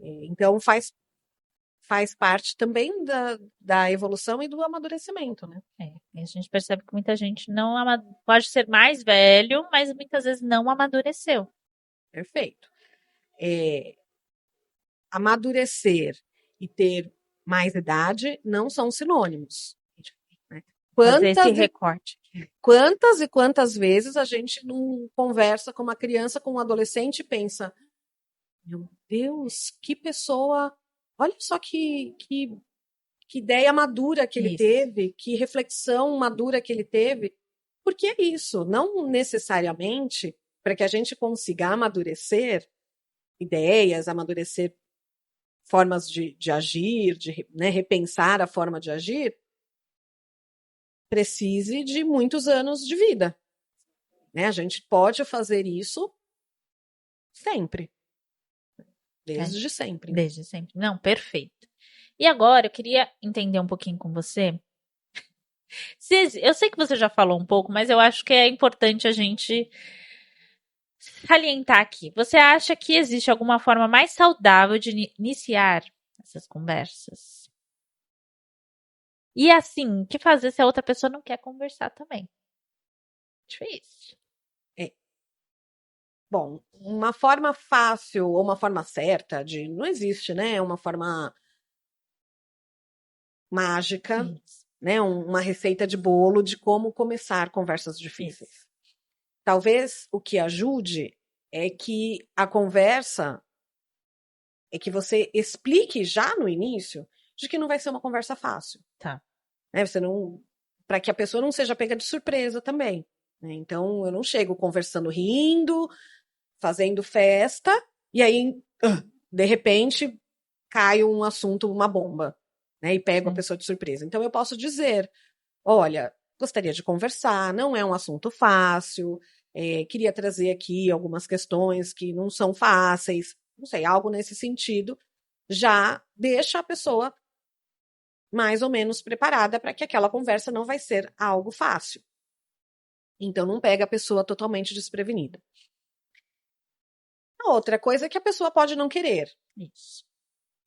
Então faz parte também da evolução e do amadurecimento, né? E a gente percebe que muita gente não pode ser mais velho, mas muitas vezes não amadureceu. Perfeito. Amadurecer e ter mais idade não são sinônimos. Né? Fazer esse recorte. Quantas e quantas vezes a gente não conversa com uma criança, com um adolescente e pensa, meu Deus, que pessoa, olha só que ideia madura que ele teve, que reflexão madura que ele teve, porque é isso, não necessariamente para que a gente consiga amadurecer ideias, amadurecer formas de agir, né, repensar a forma de agir, precise de muitos anos de vida. Né? A gente pode fazer isso sempre. Desde sempre. Desde sempre. Não, perfeito. E agora eu queria entender um pouquinho com você. Eu sei que você já falou um pouco, mas eu acho que é importante a gente salientar aqui. Você acha que existe alguma forma mais saudável de iniciar essas conversas? E assim, o que fazer se a outra pessoa não quer conversar também? Difícil. Bom, uma forma fácil ou uma forma certa não existe, né? Uma forma mágica, né? Uma receita de bolo de como começar conversas difíceis. Talvez o que ajude é que a conversa você explique já no início de que não vai ser uma conversa fácil. Tá. Né? Para que a pessoa não seja pega de surpresa também. Né? Então, eu não chego conversando, rindo, fazendo festa, e aí, de repente, cai um assunto, uma bomba, né? E pego a pessoa de surpresa. Então, eu posso dizer, olha, gostaria de conversar, não é um assunto fácil, queria trazer aqui algumas questões que não são fáceis, não sei, algo nesse sentido, já deixa a pessoa mais ou menos preparada para que aquela conversa não vai ser algo fácil. Então, não pega a pessoa totalmente desprevenida. A outra coisa é que a pessoa pode não querer. Isso.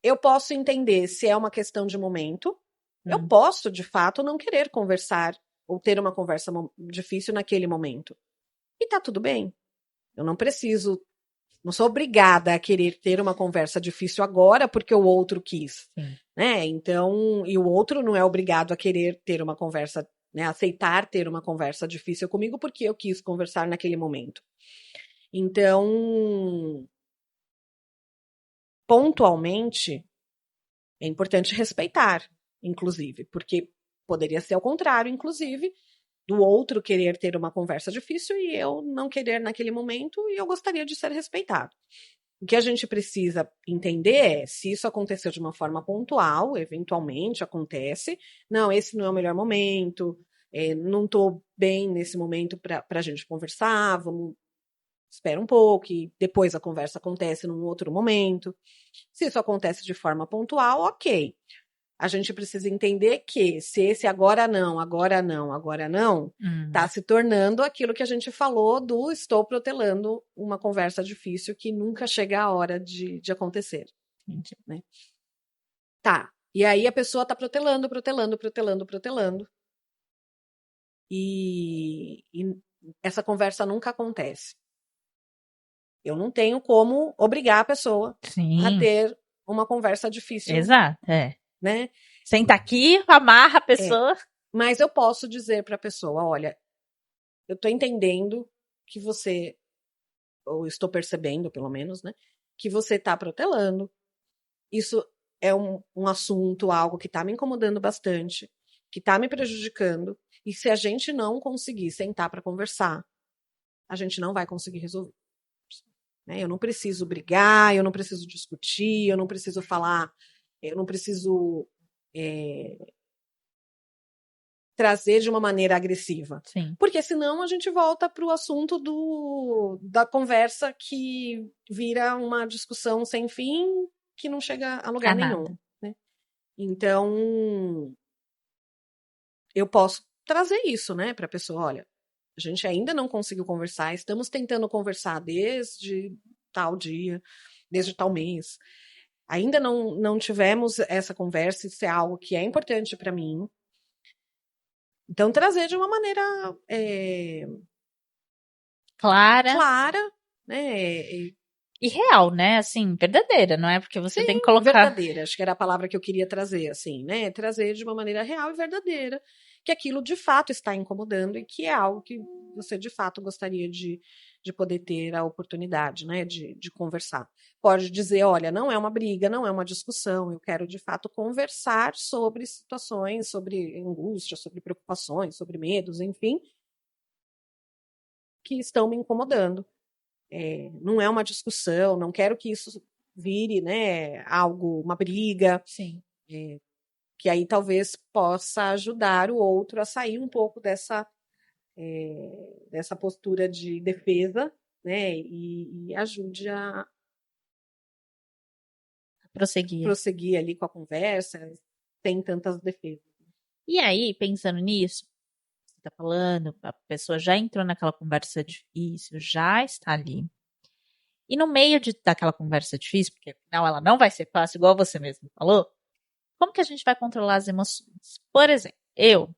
Eu posso entender se é uma questão de momento. Eu posso, de fato, não querer conversar ou ter uma conversa difícil naquele momento. E tá tudo bem. Eu não sou obrigada a querer ter uma conversa difícil agora porque o outro quis. Né? Então, e o outro não é obrigado a querer ter uma conversa, né, aceitar ter uma conversa difícil comigo porque eu quis conversar naquele momento. Então, pontualmente, é importante respeitar, inclusive, porque poderia ser ao contrário, inclusive, do outro querer ter uma conversa difícil e eu não querer naquele momento e eu gostaria de ser respeitado. O que a gente precisa entender é se isso aconteceu de uma forma pontual, eventualmente acontece, não, esse não é o melhor momento, não estou bem nesse momento para a gente conversar, espera um pouco e depois a conversa acontece num outro momento. Se isso acontece de forma pontual, ok. A gente precisa entender que se esse agora não, tá se tornando aquilo que a gente falou do estou protelando uma conversa difícil que nunca chega a hora de acontecer. Né? Tá. E aí a pessoa tá protelando. E essa conversa nunca acontece. Eu não tenho como obrigar a pessoa a ter uma conversa difícil. Exato, Né? Senta aqui, amarra a pessoa. Mas eu posso dizer para a pessoa, olha, eu tô entendendo que você ou estou percebendo, pelo menos, né? Que você está protelando. Isso é um assunto, algo que está me incomodando bastante, que está me prejudicando. E se a gente não conseguir sentar para conversar, a gente não vai conseguir resolver. Né? Eu não preciso brigar, eu não preciso discutir, eu não preciso falar, eu não preciso trazer de uma maneira agressiva. Sim. Porque senão a gente volta para o assunto da conversa que vira uma discussão sem fim, que não chega a lugar nenhum. Né? Então, eu posso trazer isso, né, para a pessoa. Olha, a gente ainda não conseguiu conversar, estamos tentando conversar desde tal dia, desde tal mês. Ainda não tivemos essa conversa, isso é algo que é importante para mim. Então, trazer de uma maneira clara, né? E real, né? Assim, verdadeira, não é? Porque você Sim, tem que colocar... verdadeira, acho que era a palavra que eu queria trazer, assim, né? Trazer de uma maneira real e verdadeira, que aquilo de fato está incomodando e que é algo que você de fato gostaria de poder ter a oportunidade, né? De conversar. Pode dizer, olha, não é uma briga, não é uma discussão, eu quero de fato conversar sobre situações, sobre angústia, sobre preocupações, sobre medos, enfim, que estão me incomodando. Não é uma discussão, não quero que isso vire, né, algo, uma briga. Sim. Que aí talvez possa ajudar o outro a sair um pouco dessa postura de defesa, né, e ajude a prosseguir ali com a conversa, sem tantas defesas. E aí, pensando nisso, você está falando, a pessoa já entrou naquela conversa difícil, já está ali. E no meio daquela conversa difícil, porque afinal ela não vai ser fácil, igual você mesmo falou, como que a gente vai controlar as emoções? Por exemplo, eu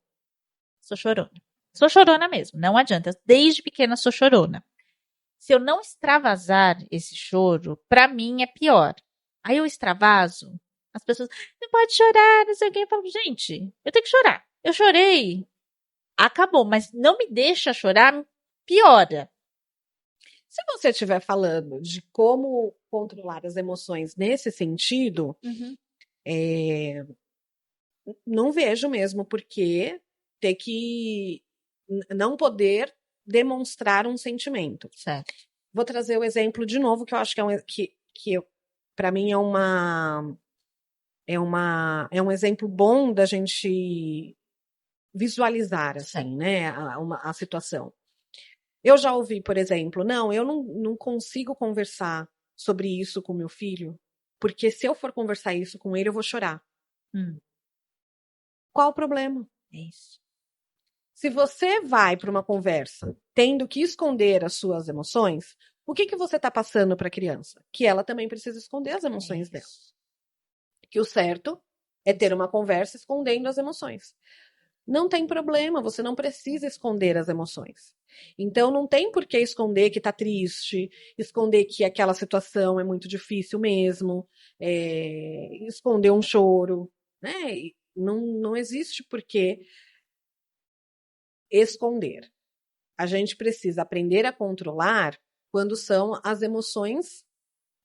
sou chorona. Sou chorona mesmo, não adianta. Desde pequena sou chorona. Se eu não extravasar esse choro, pra mim é pior. Aí eu extravaso, as pessoas, não pode chorar, não sei o que. Eu falo, gente, eu tenho que chorar. Eu chorei. Acabou, mas não me deixa chorar, piora. Se você estiver falando de como controlar as emoções nesse sentido, não vejo mesmo por que ter que não poder demonstrar um sentimento. Certo. Vou trazer o exemplo de novo, que eu acho que para mim é um exemplo bom da gente visualizar assim, né, a situação. Eu já ouvi, por exemplo, eu não consigo conversar sobre isso com meu filho, porque se eu for conversar isso com ele, eu vou chorar. Qual o problema? É isso. Se você vai para uma conversa tendo que esconder as suas emoções, o que você está passando para a criança? Que ela também precisa esconder as emoções dela. Que o certo é ter uma conversa escondendo as emoções. Não tem problema, você não precisa esconder as emoções. Então, não tem por que esconder que está triste, esconder que aquela situação é muito difícil mesmo, esconder um choro, né? Não existe por que esconder. A gente precisa aprender a controlar quando são as emoções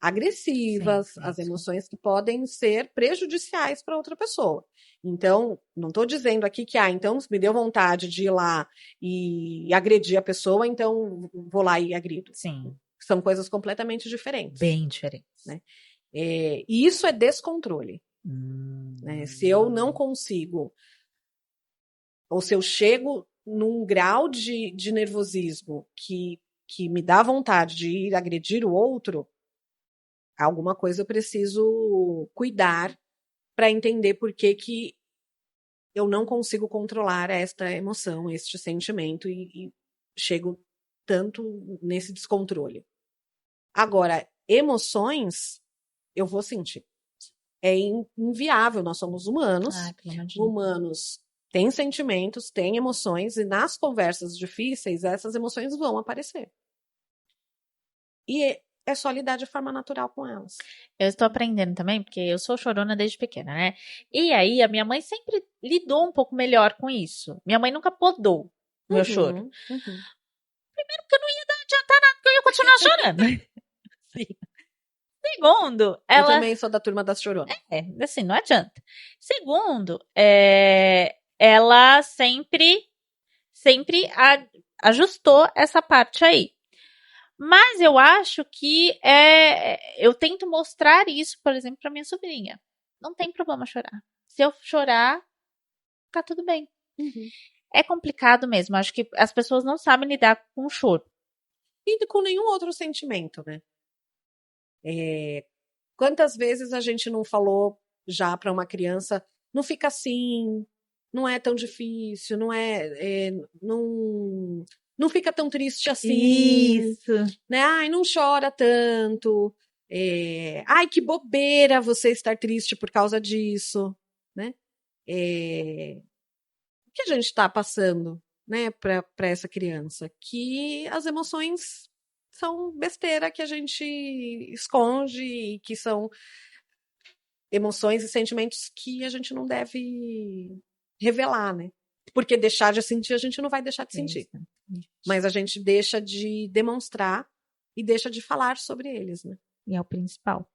agressivas, as emoções que podem ser prejudiciais para outra pessoa. Então, não estou dizendo aqui que, então me deu vontade de ir lá e agredir a pessoa, então vou lá e agrido. Sim. São coisas completamente diferentes. Bem diferentes. Né? E isso é descontrole. Né? Se eu não consigo, ou se eu chego num grau de nervosismo que me dá vontade de ir agredir o outro, alguma coisa eu preciso cuidar para entender por que eu não consigo controlar esta emoção, este sentimento e chego tanto nesse descontrole. Agora, emoções eu vou sentir. É inviável, nós somos humanos. Humanos têm sentimentos, têm emoções e nas conversas difíceis essas emoções vão aparecer. E é só lidar de forma natural com elas. Eu estou aprendendo também, porque eu sou chorona desde pequena, né? E aí, a minha mãe sempre lidou um pouco melhor com isso. Minha mãe nunca podou o meu choro. Primeiro porque não ia adiantar nada porque eu ia continuar chorando. Sim. Segundo, Eu ela... também sou da turma das choronas. assim, não adianta. Segundo, ela sempre ajustou essa parte aí. Mas eu acho que eu tento mostrar isso, por exemplo, para minha sobrinha. Não tem problema chorar. Se eu chorar, tá tudo bem. Uhum. É complicado mesmo. Acho que as pessoas não sabem lidar com o choro. E com nenhum outro sentimento, né? Quantas vezes a gente não falou já para uma criança, não fica assim, não é tão difícil, não fica tão triste assim, Isso. né? Ai, não chora tanto. Ai, que bobeira você estar triste por causa disso, né? O que a gente está passando, né, para essa criança? Que as emoções são besteira que a gente esconde e que são emoções e sentimentos que a gente não deve revelar, né? Porque deixar de sentir, a gente não vai deixar de sentir. Mas a gente deixa de demonstrar e deixa de falar sobre eles, né? E é o principal.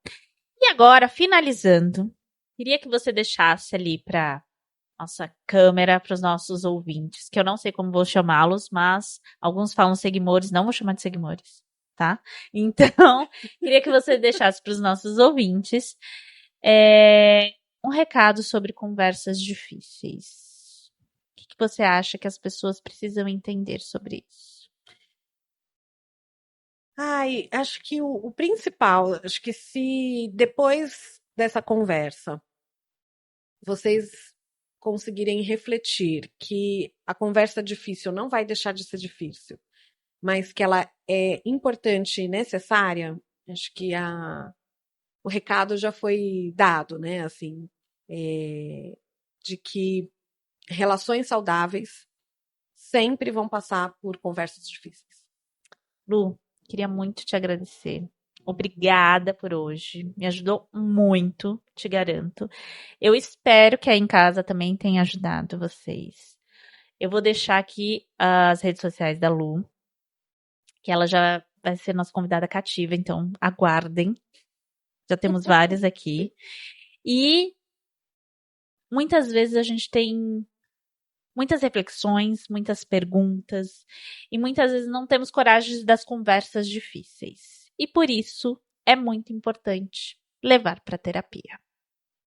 E agora, finalizando, queria que você deixasse ali para nossa câmera, para os nossos ouvintes, que eu não sei como vou chamá-los, mas alguns falam seguimores, não vou chamar de seguimores, tá? Então, queria que você deixasse para os nossos ouvintes um recado sobre conversas difíceis. O que você acha que as pessoas precisam entender sobre isso? Ai, acho que o principal, acho que se depois dessa conversa vocês conseguirem refletir que a conversa difícil não vai deixar de ser difícil, mas que ela é importante e necessária, acho que o recado já foi dado, né? Assim, de que relações saudáveis sempre vão passar por conversas difíceis. Lu, queria muito te agradecer. Obrigada por hoje. Me ajudou muito, te garanto. Eu espero que aí em casa também tenha ajudado vocês. Eu vou deixar aqui as redes sociais da Lu, que ela já vai ser nossa convidada cativa, então aguardem. Já temos várias aqui. E muitas vezes a gente tem muitas reflexões, muitas perguntas, e muitas vezes não temos coragem das conversas difíceis. E por isso é muito importante levar para terapia.